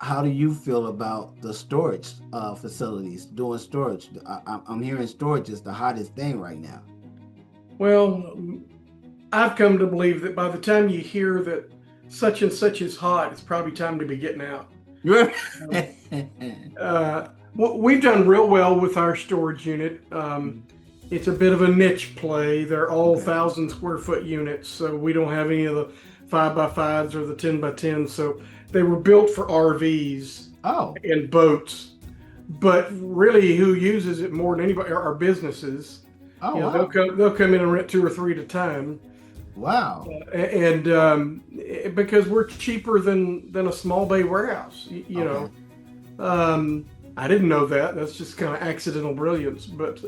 how do you feel about the storage facilities doing storage? I'm hearing storage is the hottest thing right now. Well, I've come to believe that by the time you hear that such and such is hot, it's probably time to be getting out. Um, we've done real well with our storage unit. It's a bit of a niche play. They're all Okay. 1,000 square foot units, so we don't have any of the 5x5s or the 10x10s. So they were built for RVs Oh. and boats. But really, who uses it more than anybody are businesses. Oh They'll wow. come in and rent two or three at a time, Wow. and because we're cheaper than a small bay warehouse. Okay. I didn't know that. That's just kind of accidental brilliance. But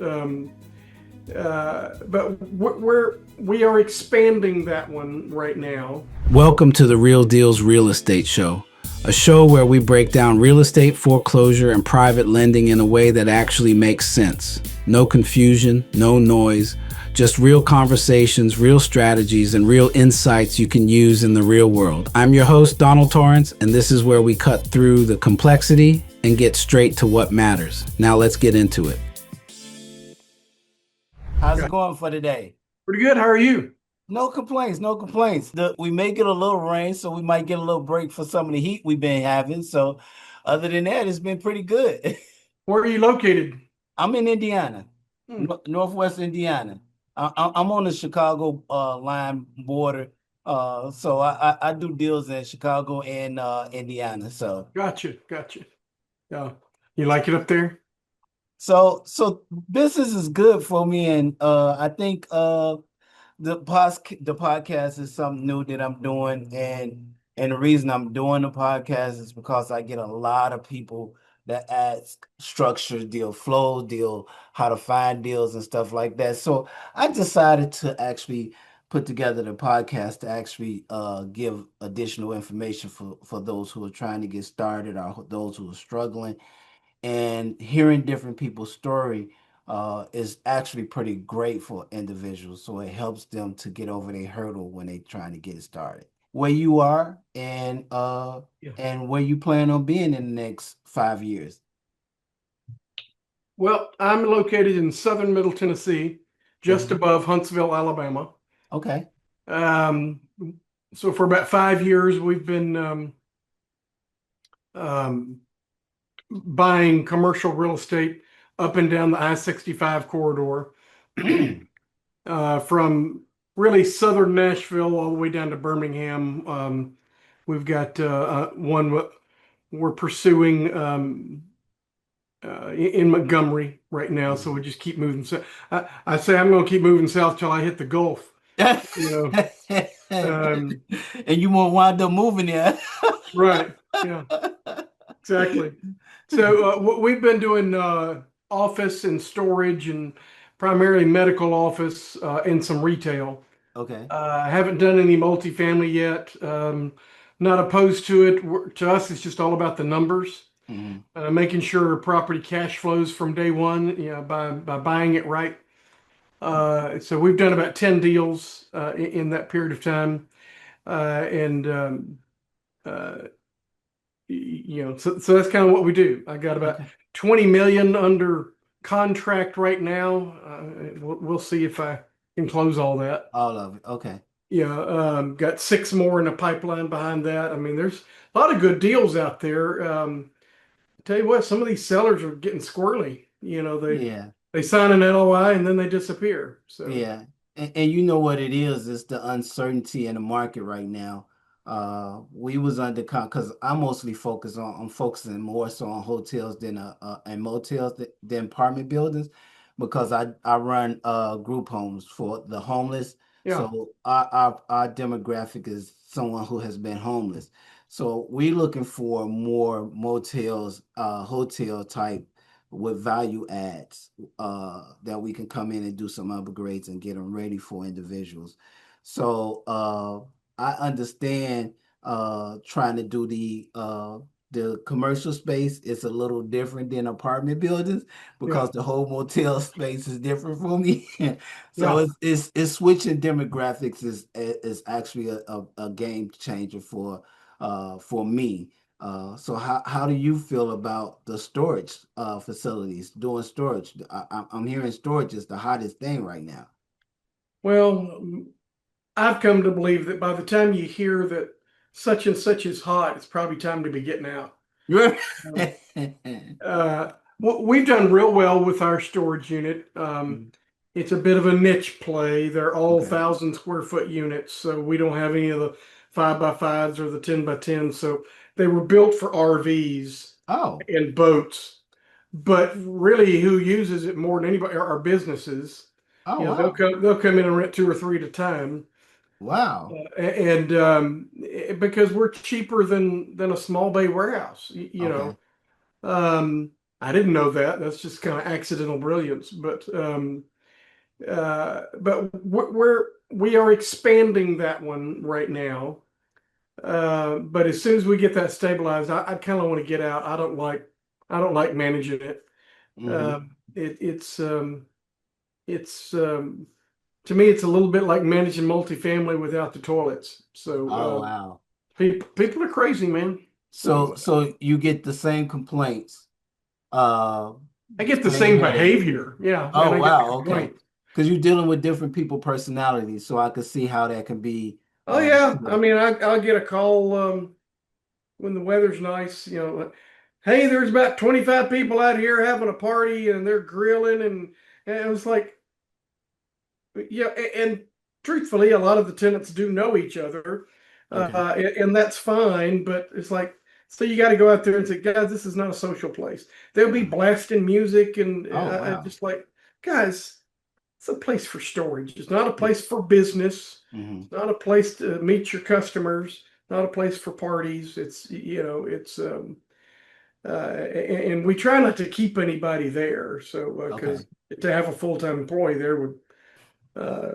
we are expanding that one right now. Welcome to the Real Deals Real Estate Show, a show where we break down real estate foreclosure and private lending in a way that actually makes sense. No confusion, no noise, just real conversations, real strategies, and real insights you can use in the real world. I'm your host, Donald Torrance, and this is where we cut through the complexity and get straight to what matters. Now let's get into it. How's it going for today? Pretty good. How are you? No complaints, no complaints. We may get a little rain, so we might get a little break for some of the heat we've been having. So other than that, it's been pretty good. Where are you located? I'm in Indiana, Hmm. Northwest Indiana. I'm on the Chicago line border. So I do deals in Chicago and Indiana. So Gotcha. Yeah. You like it up there? so business is good for me, and I think the podcast is something new that I'm doing, and the reason I'm doing the podcast is because I get a lot of people that ask structure, deal flow, deal how to find deals and stuff like that. So I decided to actually put together the podcast to actually give additional information for those who are trying to get started or those who are struggling, and hearing different people's story is actually pretty great for individuals. So it helps them to get over their hurdle when they're trying to get it started. Where you are Yeah. and where you plan on being in the next 5 years. Well, I'm located in southern Middle Tennessee, just Mhm. above Huntsville, Alabama. Okay. Um, so for about 5 years, we've been um, buying commercial real estate up and down the I-65 corridor, Mm. from really southern Nashville all the way down to Birmingham. We've got one we're pursuing in Montgomery right now, so we just keep moving. So I say I'm going to keep moving south till I hit the Gulf. You And know, you won't wind up moving there. right? Yeah, exactly. So we've been doing office and storage and primarily medical office and some retail. Okay. I haven't done any multifamily yet. Not opposed to it. To us, it's just all about the numbers, Mhm. making sure property cash flows from day one. By buying it right. So we've done about 10 deals in that period of time, and uh, so that's kind of what we do. I got about Okay. 20 million under contract right now. We'll see if I can close all that. All of it. Okay. Yeah, got six more in the pipeline behind that. I mean, there's a lot of good deals out there. Tell you what, some of these sellers are getting squirrely. Yeah. They sign an LOI and then they disappear. So Yeah, and you know what it is? It's the uncertainty in the market right now. We was under because I'm focusing more so on hotels than and motels than apartment buildings because I run group homes for the homeless. yeah, So our demographic is someone who has been homeless. So we looking for more motels, hotel type with value adds that we can come in and do some upgrades and get them ready for individuals. So I understand trying to do the commercial space is a little different than apartment buildings yeah, because the whole motel space is different for me. So yeah. it's switching demographics is actually a game changer for me. So how do you feel about the storage facilities doing storage? I'm hearing storage is the hottest thing right now. Well, I've come to believe that by the time you hear that such and such is hot, it's probably time to be getting out. Um, uh, we've done real well with our storage unit. It's a bit of a niche play. They're all Okay. 1,000 square foot units, so we don't have any of the 5x5s or the 10x10. So they were built for RVs Oh, and boats. But really, who uses it more than anybody are businesses. oh wow. They'll come in and rent two or three at a time, Wow. and because we're cheaper than a small bay warehouse. Okay. I didn't know that. That's just kind of accidental brilliance. But we are expanding that one right now. But as soon as we get that stabilized, I kind of want to get out. I don't like managing it. Mm-hmm. It's to me it's a little bit like managing multifamily without the toilets. Oh So wow. people are crazy, man. So So so you get the same complaints, uh, I get the same same headache. behavior, yeah, and Oh I get the wow, okay. complaints. Because you're dealing with different people personalities, so I could see how that can be Oh yeah, I tough. mean I'll get a call when the weather's nice. Hey, there's about 25 people out here having a party and they're grilling and it was like, yeah, and truthfully, a lot of the tenants do know each other, Okay. and that's fine. But it's like, so you got to go out there and say, guys, this is not a social place. They'll be Mm. blasting music, and Oh I wow. just like, guys, it's a place for storage. It's not a Yeah. place for business. Hmm. It's not a place to meet your customers. Not a place for parties. It's and we try not to keep anybody there. So Okay. because to have a full-time employee there uh,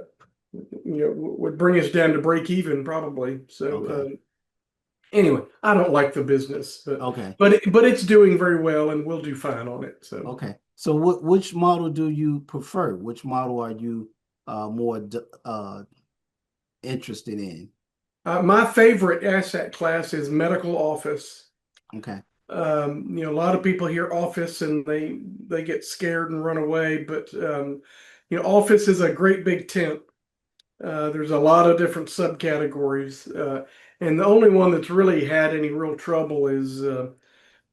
would bring us down to break even probably. So Okay. anyway, I don't like the business, but Okay. but it's doing very well, and we'll do fine on it. So Okay. So which model do you prefer? Which model are you more interested in? my favorite asset class is medical office. Okay. A lot of people hear office and they get scared and run away, but office is a great big tent. There's a lot of different subcategories, and the only one that's really had any real trouble is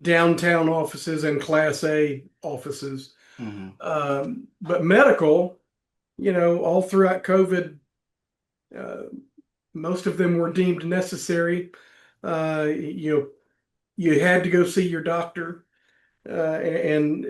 downtown offices and Class A offices. Hmm. But medical, all throughout COVID, uh, most of them were deemed necessary. You had to go see your doctor, and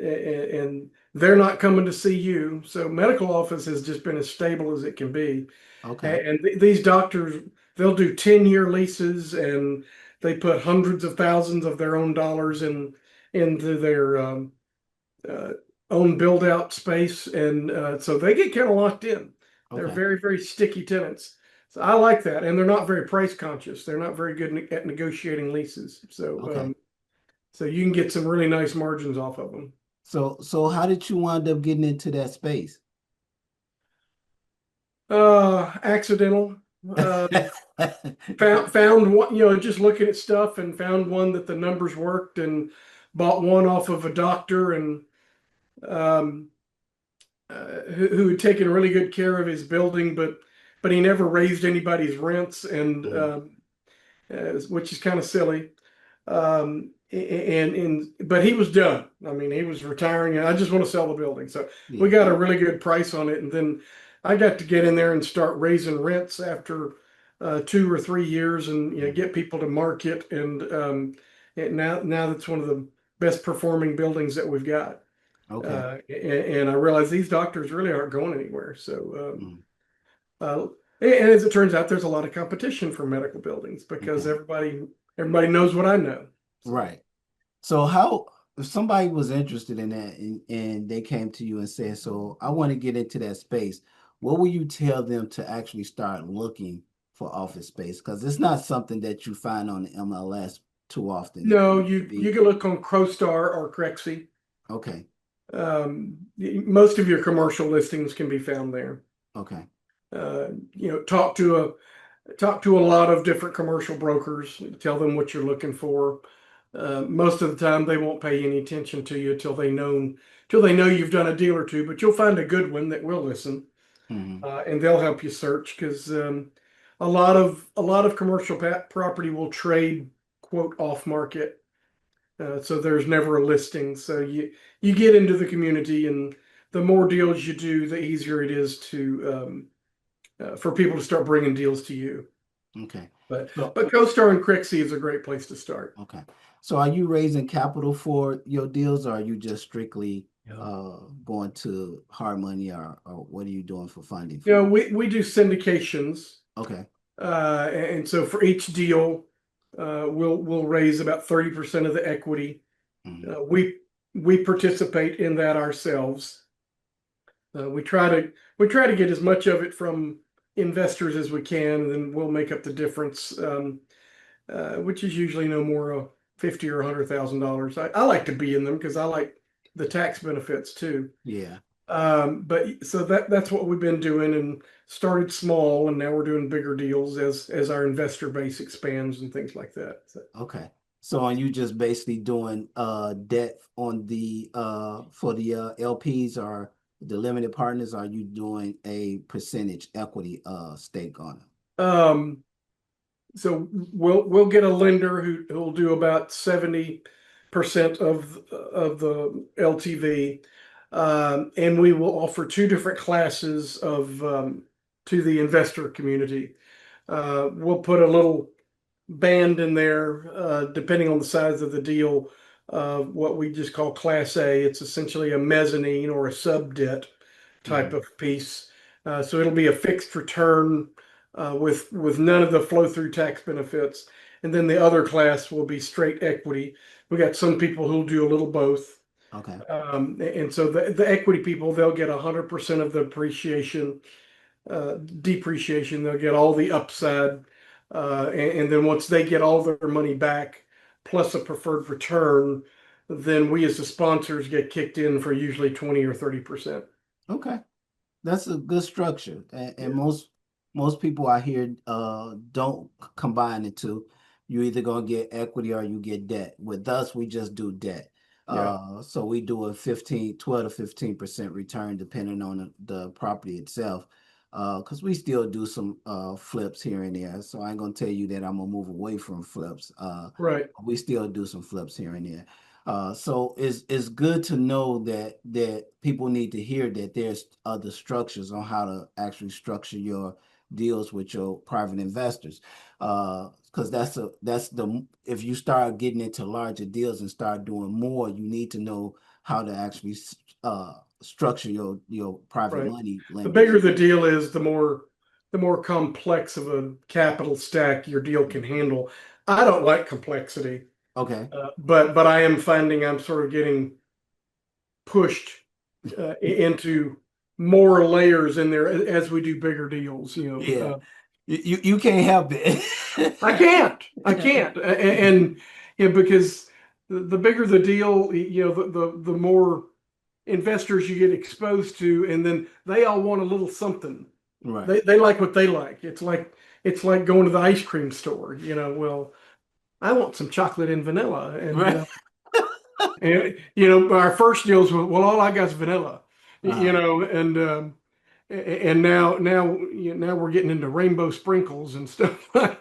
they're not coming to see you. So medical office has just been as stable as it can be. Okay. And these doctors, they'll do 10-year leases and they put hundreds of thousands of their own dollars into their uh, own build out space. And so they get kind of locked in. They're Okay. very, very sticky tenants. So I like that. And they're not very price conscious. They're not very good at negotiating leases. Okay. So you can get some really nice margins off of them. So how did you wind up getting into that space? Accidental. Found one, just looking at stuff and found one that the numbers worked and bought one off of a doctor and um, who had taken really good care of his building, but he never raised anybody's rents and Mhm. which is kind of silly. And but he was done. I mean, he was retiring, and I just want to sell the building. So we Yeah. got a really good price on it, and then I got to get in there and start raising rents after 2 or 3 years, and Mhm. get people to market. And now that's one of the best performing buildings that we've got. Okay. And I realize these doctors really aren't going anywhere. So Mhm. uh, and as it turns out, there's a lot of competition for medical buildings because Okay. everybody knows what I know. So. Right. So how if somebody was interested in that and they came to you and said, so I want to get into that space, what will you tell them to actually start looking for office space? Because it's not something that you find on the MLS too often. It No, used to you be. can look on CoStar or Crexi. Okay. Most of your commercial listings can be found there. Okay. Talk to a lot of different commercial brokers. Tell them what you're looking for. Most of the time, they won't pay any attention to you till they know you've done a deal or two. But you'll find a good one that will listen, Hmm. and they'll help you search because a lot of commercial property will trade quote off market, so there's never a listing. So you get into the community, and the more deals you do, the easier it is to for people to start bringing deals to you. Okay. But So, but CoStar and Crexi is a great place to start. okay. So are you raising capital for your deals, or are you just strictly going to hard money, or what are you doing for funding You for know, it? we do syndications, Okay. and so for each deal, we'll raise about 30% of the equity. Hmm. We participate in that ourselves. We try to get as much of it from investors as we can, and then we'll make up the difference, which is usually no more $50 or $100,000. I like to be in them because I like the tax benefits too. Yeah. But so that's what we've been doing, and started small, and now we're doing bigger deals as our investor base expands and things like that. So, Okay. So are you just basically doing debt on the for the LPs or the limited partners? Are you doing a percentage equity stake on it? um, so we'll get a lender who'll do about 70% of the LTV, and we will offer two different classes of to the investor community. We'll put a little band in there, depending on the size of the deal, what we just call Class A. It's essentially a mezzanine or a sub debt type Mhm. of piece. So it'll be a fixed return with none of the flow through tax benefits. And then the other class will be straight equity. We got some people who'll do a little both. Okay. And so the equity people, they'll get 100% of the appreciation, depreciation. They'll get all the upside, and then once they get all their money back plus a preferred return, then we as the sponsors get kicked in for usually 20 or 30%. Okay. That's a good structure. And Yeah, most people I hear don't combine the two. You either gonna get equity or you get debt. With us, we just do debt. yeah, So we do a 12 to 15% return depending on the property itself. Because we still do some flips here and there. So I ain't gonna tell you that I'm gonna move away from flips. right, We still do some flips here and there. So it's good to know that people need to hear that there's other structures on how to actually structure your deals with your private investors. Because that's the if you start getting into larger deals and start doing more, you need to know how to actually structure your private right. money The lenders. bigger the deal is, the more complex of a capital stack your deal can handle. I don't like complexity, Okay. but I am finding I'm sort of getting pushed into more layers in there as we do bigger deals. Yeah. You can't help it. I can't, and because the bigger the deal, the more investors you get exposed to, and then they all want a little something. Right. They like what they like. It's like going to the ice cream store. Well, I want some chocolate and vanilla, Right. and our first deals were, well, all I got is vanilla, Uh-huh. and now we're getting into rainbow sprinkles and stuff. Right.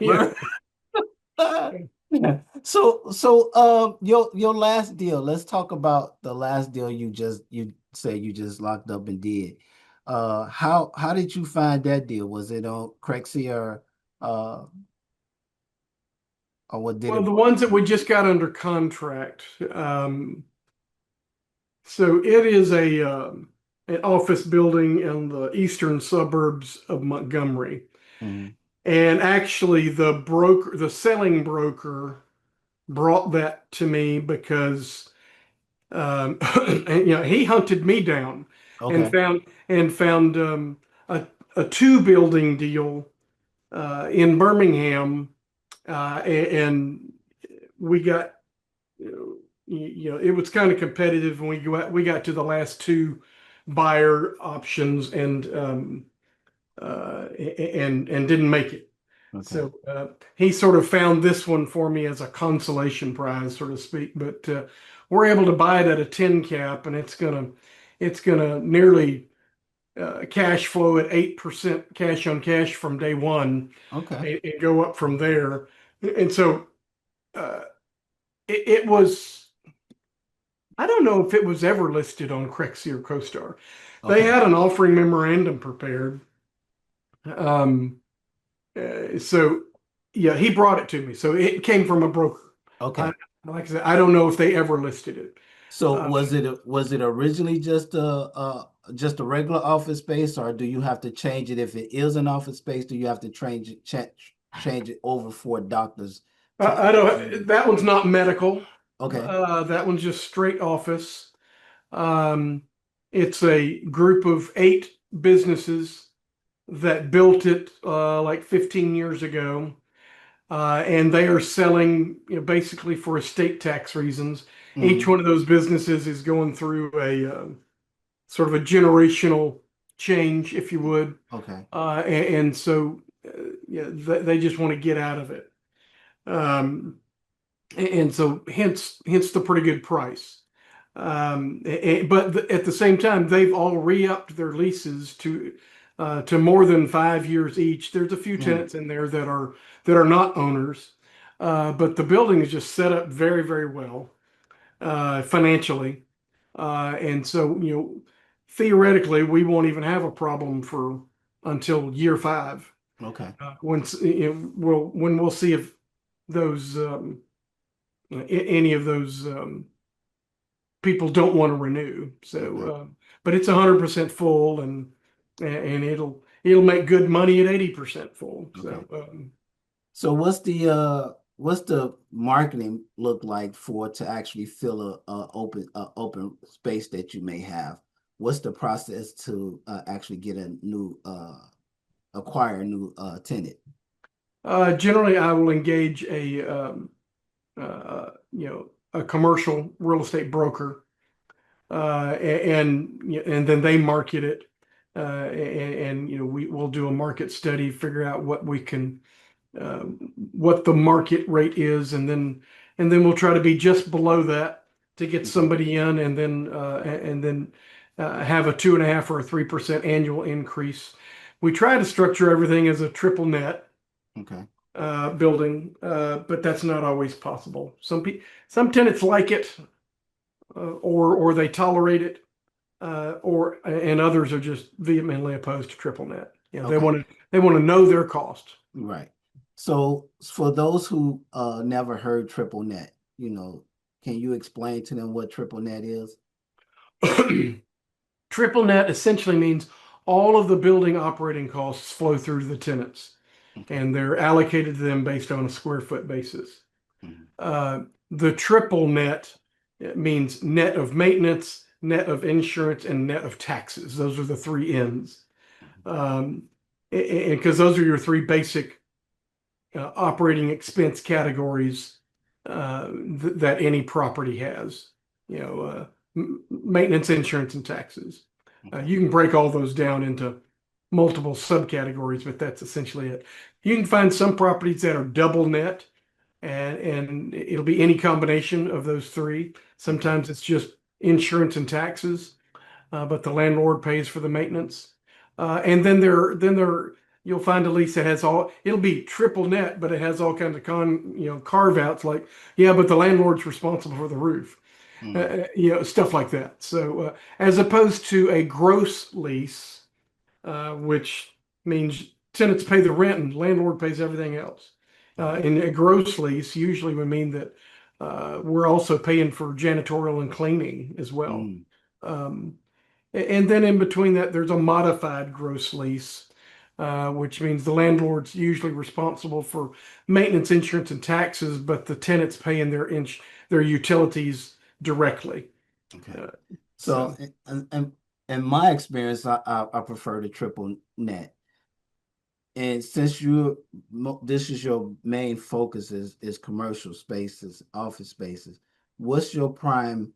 Your last deal, let's talk about the last deal you say you just locked up and did. How did you find that deal? Was it on Crexi uh or what did Well, it? the ones that we just got under contract. So it is an office building in the eastern suburbs of Montgomery. Mhm. And actually, the selling broker brought that to me because and, he hunted me down and Okay. found a two building deal in Birmingham, and we got it was kind of competitive, and we got to the last two buyer options, and didn't make it. Okay. So he sort of found this one for me as a consolation prize, so to speak. But we're able to buy it at a 10 cap, and it's gonna nearly cash flow at 8% cash on cash from day one, Okay. and go up from there. And so uh, it was. I don't know if it was ever listed on Crexi or CoStar. They Okay. had an offering memorandum prepared. Um, so yeah, he brought it to me. So it came from a broker. I, Okay. like I said, I don't know if they ever listed it. So Uh, was it originally just a regular office space, or do you have to change it if it is an office space? Do you have to change it over for doctors to I don't. That one's not medical. Okay. That one's just straight office. Um, it's a group of 8 businesses that built it like 15 years ago. And they are selling, basically for estate tax reasons. Each Hmm. one of those businesses is going through a sort of a generational change, if you would. Okay. And so, yeah, they just want to get out of it. Um, and so, hence the pretty good price. But at the same time, they've all re-upped their leases to more than 5 years each. There's a few Mm. tenants in there that are not owners, but the building is just set up very, very well financially, and so theoretically we won't even have a problem for until year 5. Okay. When we'll see if those any of those people don't want to renew. So, Okay. but it's 100% full, and it'll make good money at 80% full. Okay. So, So what's the marketing look like for to actually fill a open space that you may have? What's the process to actually get a new acquire a new tenant? generally, I will engage a commercial real estate broker, and then they market it, and we'll do a market study, figure out uh, what the market rate is, and then we'll try to be just below that to get Okay. somebody in, and then have a 2.5 or a 3% annual increase. We try to structure everything as a triple net Okay. building, but that's not always possible. Some tenants like it, or they tolerate it, and others are just vehemently opposed to triple net. They Okay. want to know their cost. Right. So for those who never heard triple net, can you explain to them what triple net is? Triple net essentially means all of the building operating costs flow through to the tenants, Okay. and they're allocated to them based on a square foot basis. Mhm. Uh, the triple net, it means net of maintenance, net of insurance, and net of taxes. Those are the 3 N's. Um, and because those are your 3 basic operating expense categories that any property has. Maintenance, insurance, and taxes. Okay. You can break all those down into multiple subcategories, but that's essentially it. You can find some properties that are double net, and it'll be any combination of those 3. Okay. Sometimes it's just insurance and taxes, but the landlord pays for the maintenance. And then you'll find a lease that has it'll be triple net, but it has all kinds of carve outs, like, yeah, but the landlord's responsible for the roof, Mm. stuff like that. So, as opposed to a gross lease, which means tenants pay the rent and landlord pays everything else. Okay. In a gross lease usually would mean that we're also paying for janitorial and cleaning as well. Mm. Um, and then in between that, there's a modified gross lease, which means the landlord's usually responsible for maintenance, insurance, and taxes, but the tenant's paying their utilities directly. Okay. Uh, So so, in my experience, I prefer the triple net. And since this is your main focus is commercial spaces, office spaces, what's your prime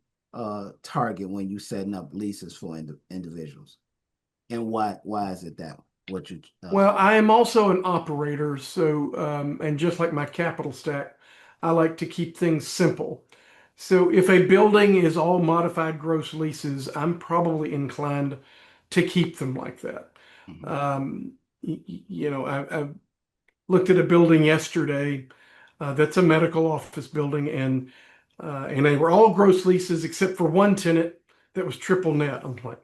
target when you setting up leases for individuals? And why is it that? what you Well, I am also an operator, so and just like my capital stack, I like to keep things simple. So if a building is all modified gross leases, I'm probably inclined to keep them like that. Mhm. Um, I looked at a building yesterday that's a medical office building, and they were all gross leases except for one tenant that was triple net. I'm like,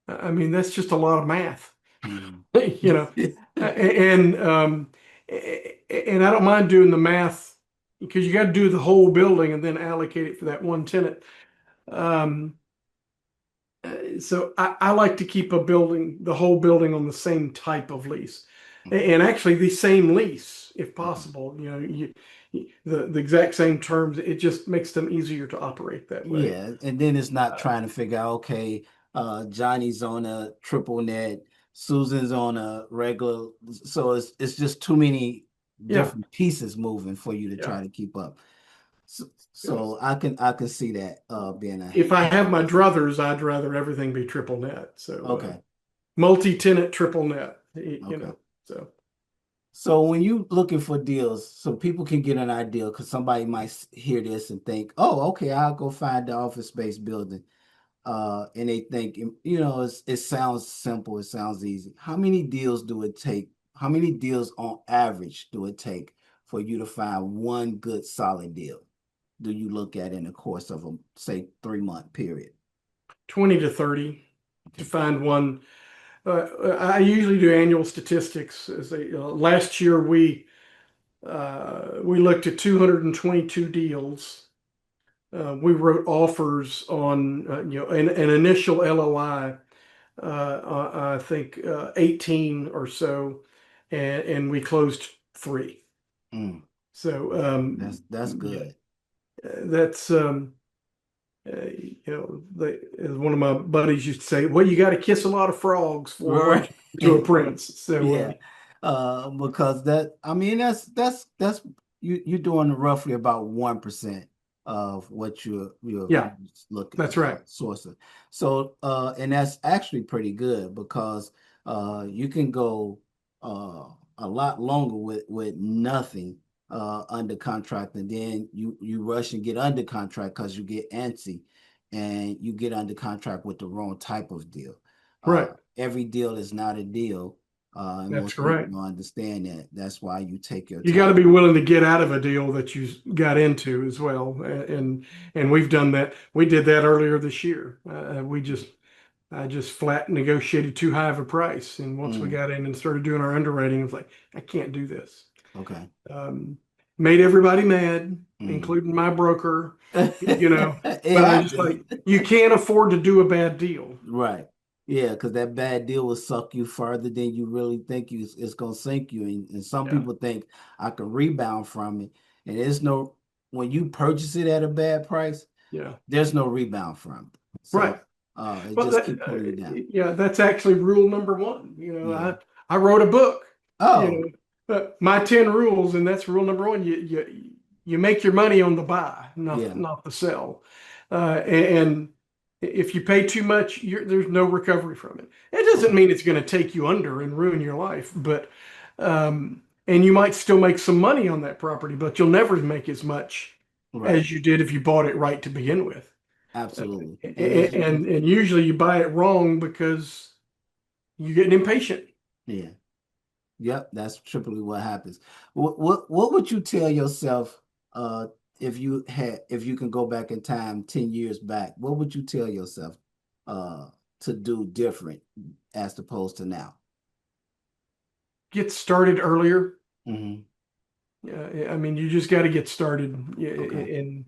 I mean, that's just a lot of math. Mhm. you know, and and I don't mind doing the math because you got to do the whole building and then allocate it for that one tenant. Um, so I like to keep the whole building on the same type of lease, Mhm. and actually the same lease if Mhm. possible. The exact same terms. It just makes them easier to operate that way. Yeah, and then it's not Uh, trying to figure out, okay, Johnny's on a triple net, Susan's on a regular, so it's just too many yeah, different pieces moving for you to yeah, try to keep up. So, yes. so I can see that being a If I have my druthers, I'd rather everything be triple net. So okay, multi-tenant triple net, okay. so So when you looking for deals, so people can get an idea, because somebody might hear this and think, oh, okay, I'll go find the office space building. And they think, it sounds simple, it sounds easy. How many deals do it take? How many deals on average do it take for you to find one good solid deal? Do you look at in the course of a, say, 3-month period? 20 to 30 to Okay. find one. I usually do annual statistics. Last year we looked at 222 deals. We wrote offers on an initial LOI. I think 18 or so, and we closed three. Mm, So that's yeah, good. that's as one of my buddies used to say, well, you got to kiss a lot of frogs for one Right. to a prince. So Yeah. Because I mean, that's you're doing roughly about 1% of what you're yeah, looking that's right. sourcing. So and that's actually pretty good because you can go a lot longer with nothing under contract, and then you rush and get under contract because you get antsy and you get under contract with the wrong type of deal. Right. Every deal is not a deal, and That's most people correct. don't understand that. That's why you take your You got to time. be willing to get out of a deal that you got into as well. And we've done that. We did that earlier this year. I just flat negotiated too high of a price. And once we Mm, got in and started doing our underwriting, it was like, I can't do this. okay. Um, Made everybody mad, Mm. including my broker, you know, It but I just happens. like, you can't afford to do a bad deal. Right. Yeah, because that bad deal will suck you further than you really think it's gonna sink you. And some Yeah. people think I can rebound from it. And there's no when you purchase it at a bad price, Yeah. there's no rebound from it. Right. So it Well, just keep pulling you down. yeah, that's actually rule number one. Yeah. I wrote a book, you Oh, know, my 10 rules, and that's rule number one. You make your money on the buy, yeah. not the sell. And if you pay too much, there's no recovery from it. It doesn't Okay. mean it's going to take you under and ruin your life, and you might still make some money on that property, but you'll never make as much Right. as you did if you bought it right to begin with. Absolutely. And as And usually you buy it wrong because you get impatient. yeah. Yep, that's typically what happens. What would you tell yourself uh if you can go back in time 10 years back, what would you tell yourself uh to do different as opposed to now? Get started earlier. Hmm. I mean, you just got to get started. Okay. And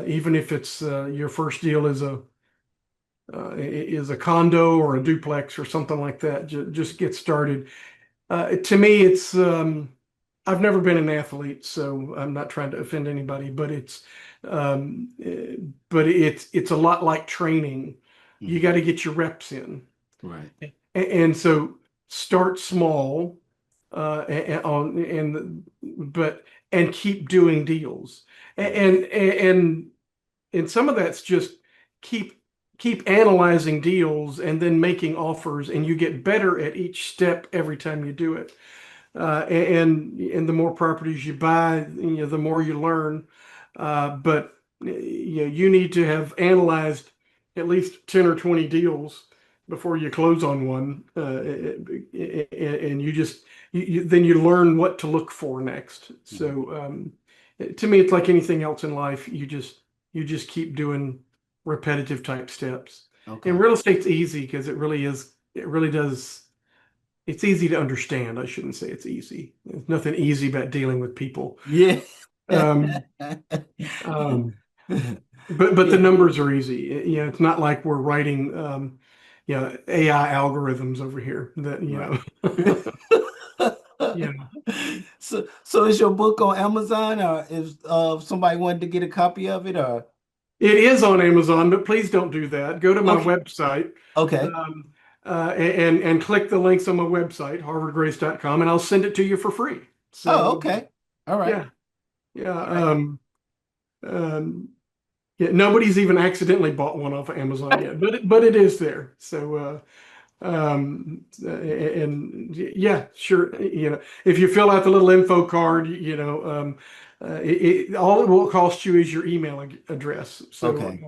even if it's your first deal is a condo or a duplex or something like that, just get started. To me, it's I've never been an athlete, so I'm not trying to offend anybody, um, eh, but it's a lot like training. You Hmm. got to get your reps in, Right. and so start small, but and keep doing deals, Hmm. and and some of that's just keep keep analyzing deals and then making offers, and you get better at each step every time you do it. And the more properties you buy, the more you learn. But you need to have analyzed at least 10 or 20 deals before you close on one. And then you learn what to look for next. So to me, it's like anything else in life. You just keep doing repetitive type steps. And Okay. real estate's easy because it really is. It really does. It's easy to understand. I shouldn't say it's easy. There's nothing easy about dealing with people. Yeah. Um, um, but the Yeah. numbers are easy. It's not like we're writing AI algorithms over here that Right. yeah. So is your book on Amazon, or if somebody wanted to get a copy of it, or It is on Amazon, but please don't do that. Go to my okay, website okay. um, and click the links on my website, harvardgrace.com, and I'll send it to you for free. Oh, So okay. All right. yeah, yeah. All right. Um, Yeah, nobody's even accidentally bought one off of Amazon yet, but it is there. So and yeah, sure. If you fill out the little info card, all it will cost you is your email address. So Okay.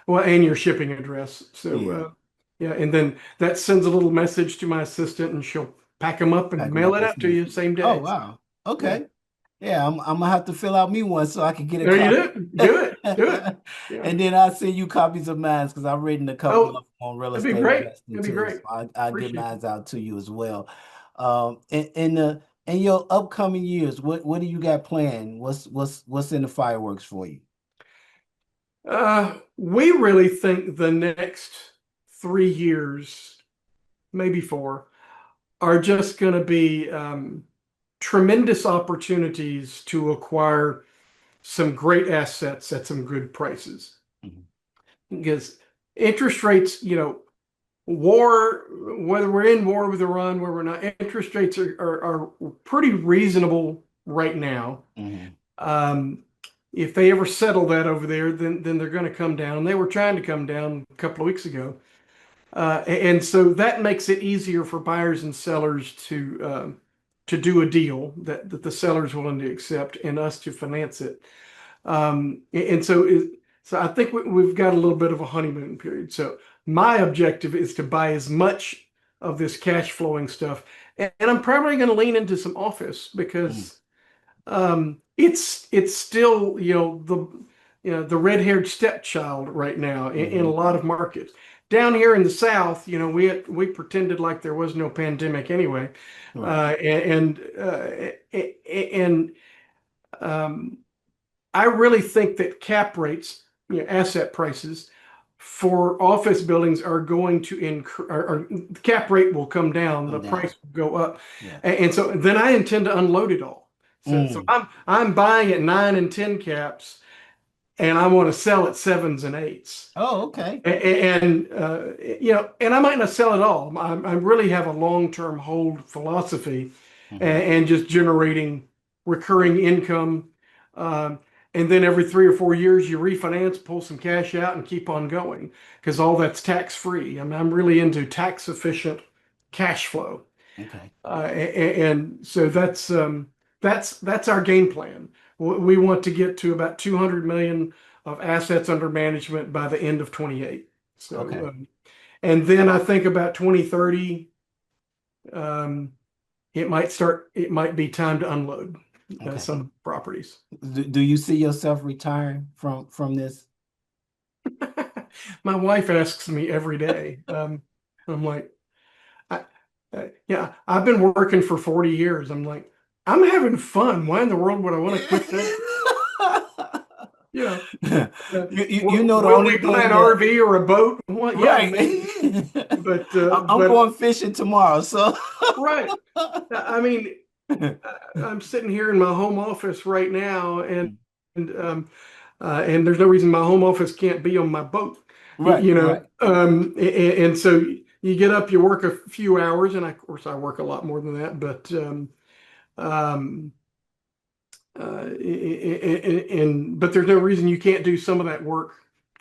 well, and your shipping address. So Yeah. yeah, and then that sends a little message to my assistant, and she'll pack them up and Pack them mail up it and out to send it. you same Oh, day. wow. Yeah, Okay. Yeah, I'm gonna have to fill out me one so I can get a there you copy. do. Do it. Do it. Yeah. And then I'll send you copies of mine because I've written a couple Oh, of them on real that'd be estate great. investing That'd be too. So great. I'll get Appreciate mine it. out to you as well. In your upcoming years, what do you got planned? What's in the fireworks for you? We really think the next 3 years, maybe four, are just going to be tremendous opportunities to acquire some great assets at some good prices. Mhm. Because interest rates, war, whether we're in war with Iran, where we're not, interest rates are pretty reasonable right now. Mhm. Um, if they ever settle that over there, then they're going to come down. They were trying to come down a couple of weeks ago, and so that makes it easier for buyers and sellers to do a deal that the seller's willing to accept and us to finance it. And so I think we've got a little bit of a honeymoon period. So my objective is to buy as much of this cash flowing stuff, and I'm probably going to lean into some office Mhm. because it's still the red-haired stepchild right now in a Mhm. lot of markets. Down here in the South, we pretended like there was no pandemic anyway, Right. and um, I really think that cap rates, asset prices for office buildings are going to increase, or the cap rate will come down, the Come down. price will go up, Yeah. and so then I intend to unload it all. So Mm. I'm buying at 9 and 10 caps, and I want to sell at sevens and eights. Oh, okay. And I might not sell it all. I really have a long-term hold philosophy, Mhm. and just generating recurring income. Um, and then every 3 or 4 years, you refinance, pull some cash out, and keep on going because all that's tax-free. I mean, I'm really into tax-efficient cash flow, Okay. and so that's our game plan. We want to get to about 200 million of assets under management by the end of 28. So, Okay. and then I think about 2030, um, it might be time to unload Okay. some properties. Do you see yourself retiring from this? My wife asks me every day. I'm like, I, yeah, I've been working for 40 years. I'm like, I'm having fun. Why in the world would I want to quit that? You know, You know the will only we buy thing an that RV or a boat? Well, yeah, right. maybe. But I'm going fishing tomorrow, so right. I mean, I'm sitting here in my home office right now, and and there's no reason my home office can't be on my boat. right, right. And so you get up, you work a few hours, and of course I work a lot more than that, but um, but there's no reason you can't do some of that work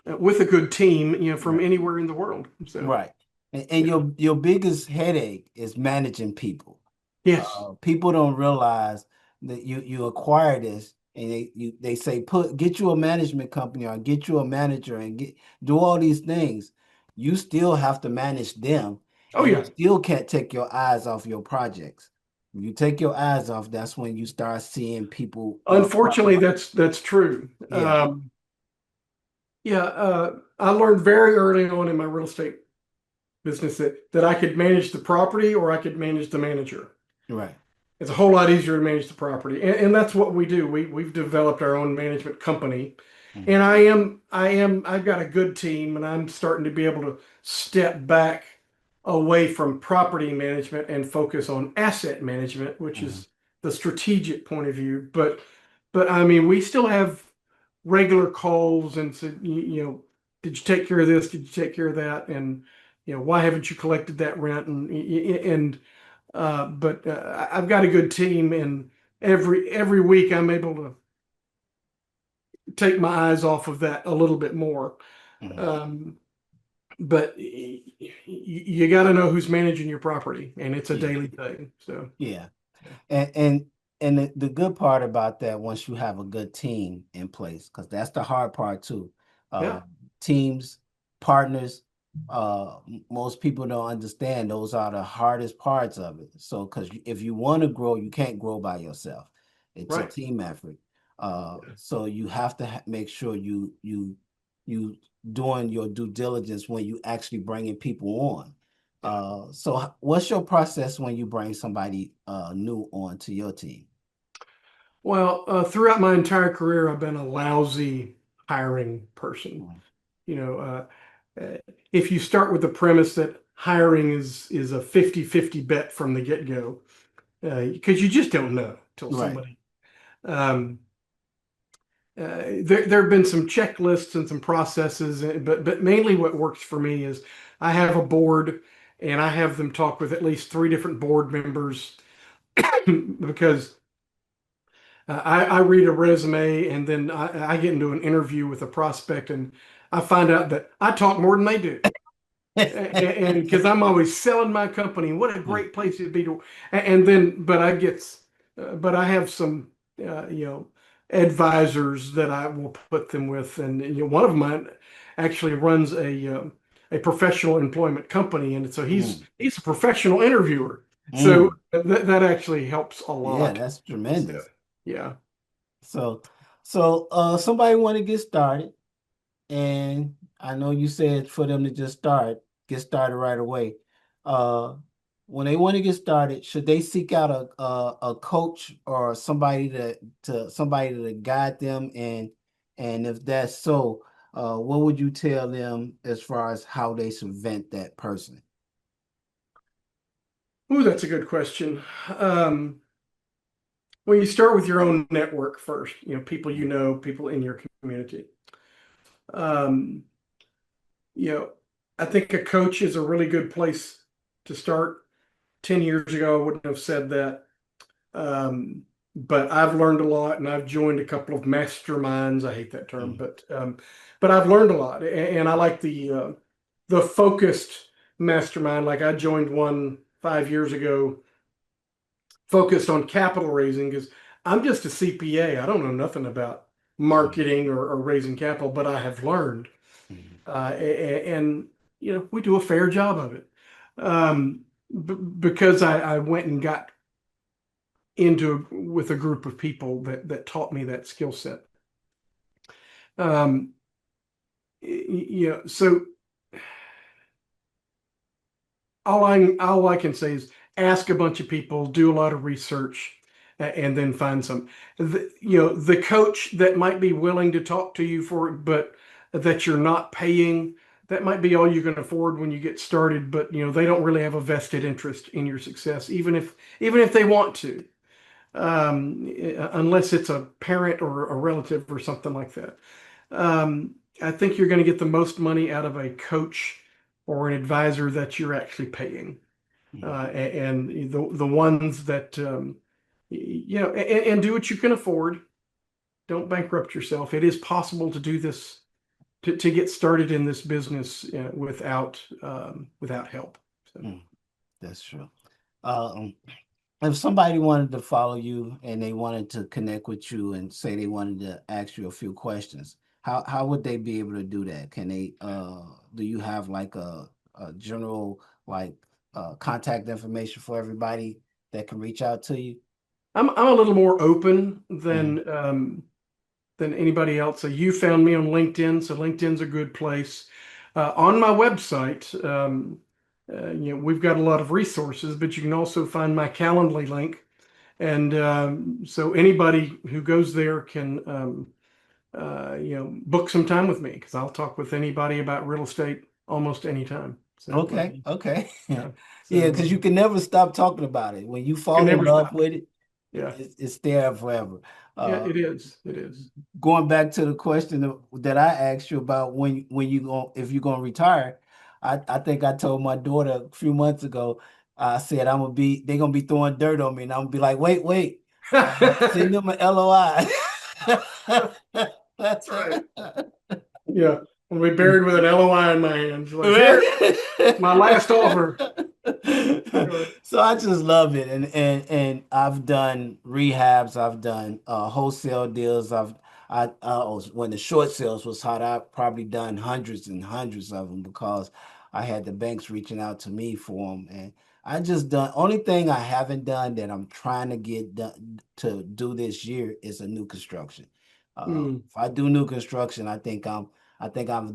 with a good team, from Right. anywhere in the world. So, Right. And yeah. your biggest headache is managing people. Yes. People don't realize that you acquire this and they say get you a management company or get you a manager and do all these things. You still have to manage them Oh, and you yeah. still can't take your eyes off your projects. If you take your eyes off, that's when you start seeing people Unfortunately, that's true. yeah. Yeah. I learned very early on in my real estate business that I could manage the property or I could manage the manager. Right. It's a whole lot easier to manage the property, and that's what we do. We've developed our own management company, Mhm. and I've got a good team, and I'm starting to be able to step back away from property management and focus on asset management, which Mhm. is the strategic point of view. But I mean, we still have regular calls and said, did you take care of this? Did you take care of that? And why haven't you collected that rent? And but I've got a good team, and every week I'm able to take my eyes off of that a little bit more. Mhm. Um, but you got to know who's managing your property, and it's a Yeah. daily thing. So Yeah. And the good part about that, once you have a good team in place, because that's the hard part too. yeah, Teams, partners, most people don't understand those are the hardest parts of it. So, because if you want to grow, you can't grow by yourself. It's a right. team effort. So you have to make sure you doing your due diligence when you actually bringing people on. Yeah. So what's your process when you bring somebody new on to your team? Well, throughout my entire career, I've been a lousy hiring person. Mhm. You know, if you start with the premise that hiring is a 50-50 bet from the get-go, because you just don't know till Right. somebody. Um, there have been some checklists and some processes, but mainly what works for me is I have a board and I have them talk with at least three different board members because I read a resume and then I get into an interview with a prospect and I find out that I talk more than they do. And because I'm always selling my company, what a great place it'd be to, and then, but I have some, advisors that I will put them with, and one of them actually runs a professional employment company, and so Mm, he's a professional interviewer, so mm. that actually helps a Yeah, lot. that's So, tremendous. yeah. So, somebody want to get started, and I know you said for them to just get started right away. Uh, when they want to get started, should they seek out a coach or somebody to guide them? And if that's so, what would you tell them as far as how they should vet that person? Ooh, that's a good question. Well, you start with your own network first, people people in your community. Um, you know, I think a coach is a really good place to start. 10 years ago, I wouldn't have said that. Um, but I've learned a lot and I've joined a couple of masterminds. I hate that term, Mhm. but I've learned a lot. And I like the focused mastermind. Like I joined one 5 years ago focused on capital raising because I'm just a CPA. I don't know nothing about Mhm. marketing or raising capital, but I have learned, Mhm. and we do a fair job of it because I went and got into with a group of people that taught me that skill set. Um, so all I can say is ask a bunch of people, do a lot of research, and then find some. The coach that might be willing to talk to you for it, but that you're not paying. That might be all you can afford when you get started, but they don't really have a vested interest in your success, even if they want to, unless it's a parent or a relative or something like that. I think you're going to get the most money out of a coach or an advisor that you're actually paying, Mhm. and the ones that and do what you can afford. Don't bankrupt yourself. It is possible to do this to get started in this business without help. So. That's true. Um, if somebody wanted to follow you and they wanted to connect with you and say they wanted to ask you a few questions, how would they be able to do that? Can they do you have like a general like contact information for everybody that can reach out to you? I'm a little more open Mhm. than anybody else. So you found me on LinkedIn, so LinkedIn's a good place. On my website, we've got a lot of resources, but you can also find my Calendly link, and so anybody who goes there can book some time with me because I'll talk with anybody about real estate almost anytime. So Okay, okay. yeah, Yeah, so because you can never stop talking about it. When you can fall in never love stop. with it, Yeah, it's there forever. yeah, Uh, it is. It is. Going back to the question that I asked you about when you going if you're gonna retire, I think I told my daughter a few months ago. I said they're gonna be throwing dirt on me, and I'm gonna be like, wait, send them an LOI. That's right. Yeah, we'll be buried with an LOI in my hands. Like, here, my last offer. So I just love it, and I've done rehabs, I've done wholesale deals. When the short sales was hot, I've probably done hundreds and hundreds of them because I had the banks reaching out to me for them, and I just done. Only thing I haven't done that I'm trying to get done to do this year is a new construction. Mm, If I do new construction, I think I've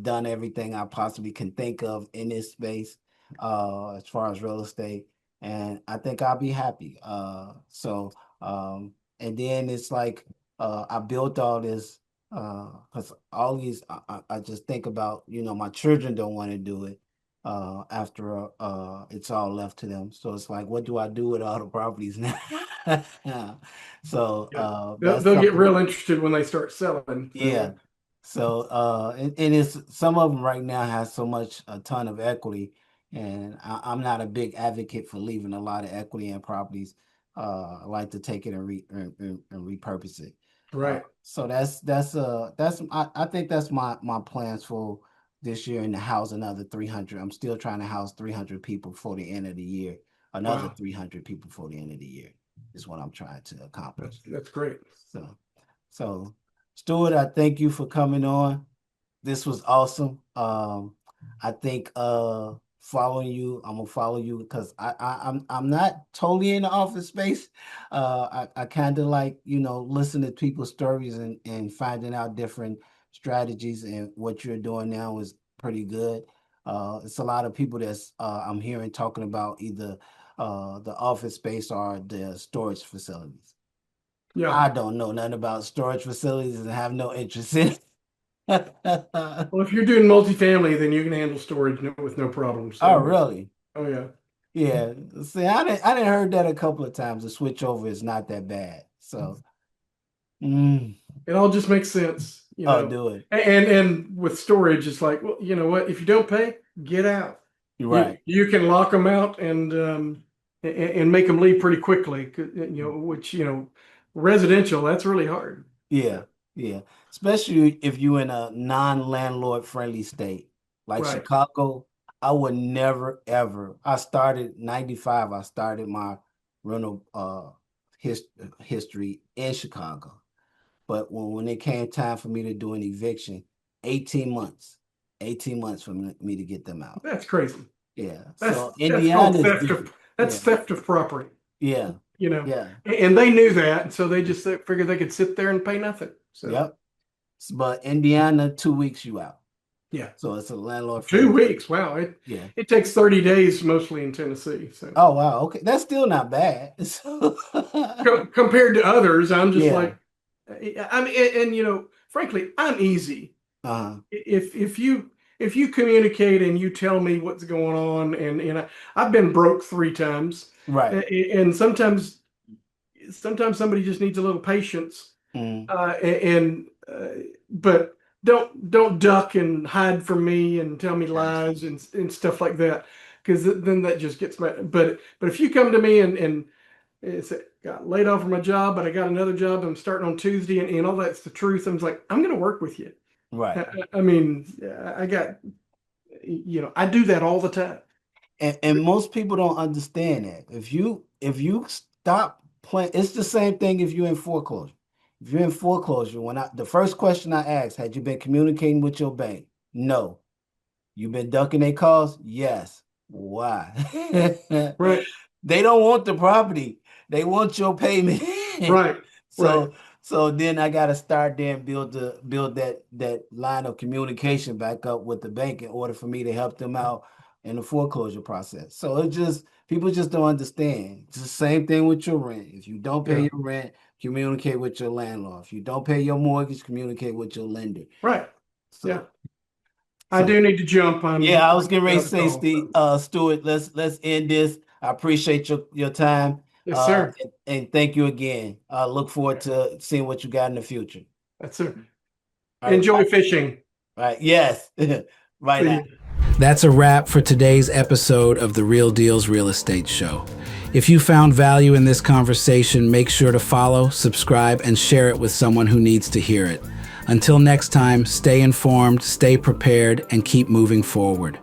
done everything I possibly can think of in this space as far as real estate, and I think I'll be happy. And then it's like I built all this because all these I just think about, my children don't want to do it after it's all left to them. So it's like, what do I do with all the properties now? So yeah, that's they'll get something. real interested when they start selling. Yeah. So and it's some of them right now has a ton of equity, and I'm not a big advocate for leaving a lot of equity in properties. I like to take it and repurpose it. Right. So I think that's my plans for this year, and to house another 300. I'm still trying to house 300 people before the end of the year. Another Wow. 300 people before the end of the year is what I'm trying to accomplish. That's great. So. So, Stewart, I thank you for coming on. This was awesome. I think following you, I'm gonna follow you because I'm not totally in the office space. I kind of like, listen to people's stories and finding out different strategies, and what you're doing now is pretty good. It's a lot of people that's I'm hearing talking about either the office space or the storage facilities. Yeah. I don't know nothing about storage facilities and have no interest in it. Well, if you're doing multifamily, then you can handle storage with no problem. Oh, So, really? oh yeah. Yeah. See, I didn't heard that a couple of times. The switch over is not that bad. So, mm, It all just makes sense, you oh, know. do it. And with storage, it's like, well, you know what? If you don't pay, get out. You're You right. you can lock them out and make them leave pretty quickly. Which residential, that's really hard. Yeah, yeah. Especially if you're in a non-landlord friendly state like Right. Chicago. I would never ever. I started 95. I started my rental history in Chicago. But when it came time for me to do an eviction, 18 months, 18 months for me to get them out. That's crazy. Yeah. That's So that's called Indiana is theft of different. that's Yeah. theft of property. Yeah. You know, Yeah. and they knew that, so they just figured they could sit there and pay nothing. So Yep. But Indiana, 2 weeks you out. yeah, So it's a landlord two friendly state. weeks. Wow, it Yeah. it takes 30 days mostly in Tennessee. So Oh wow. Okay. That's still not bad. compared to others, I'm just Yeah. like, I mean, and frankly, I'm easy. Uh-huh. If you communicate and you tell me what's going on, and I've been broke 3 times, Right. and sometimes somebody just needs a little patience, Mm. but don't duck and hide from me and tell me lies Absolutely. and stuff like that, because then that just gets my. But if you come to me and say, got laid off from my job, but I got another job, I'm starting on Tuesday, and all that's the truth, I'm like, I'm going to work with you. Right. I mean, I got, I do that all the time. And most people don't understand that. If you stop playing, it's the same thing if you're in foreclosure. If you're in foreclosure, the first question I asked, had you been communicating with your bank? No. You've been ducking their calls? Yes. Why? Right. They don't want the property. They want your payment. Right. Right. So so then I gotta start then build that line of communication back up with the bank in order for me to help them out in the foreclosure process. So people just don't understand. It's the same thing with your rent. If you don't pay Yeah. your rent, communicate with your landlord. If you don't pay your mortgage, communicate with your lender. Right. So Yeah. I do need to jump. yeah, I was getting ready to another say, call. Steve, Stewart, let's end this. I appreciate your time. Yes, sir. And thank you again. I look forward to seeing what you got in the future. That's it. All right. Enjoy fishing. Right. Yes. Right See now. you. That's a wrap for today's episode of the Real Deals Real Estate Show. If you found value in this conversation, make sure to follow, subscribe, and share it with someone who needs to hear it. Until next time, stay informed, stay prepared, and keep moving forward.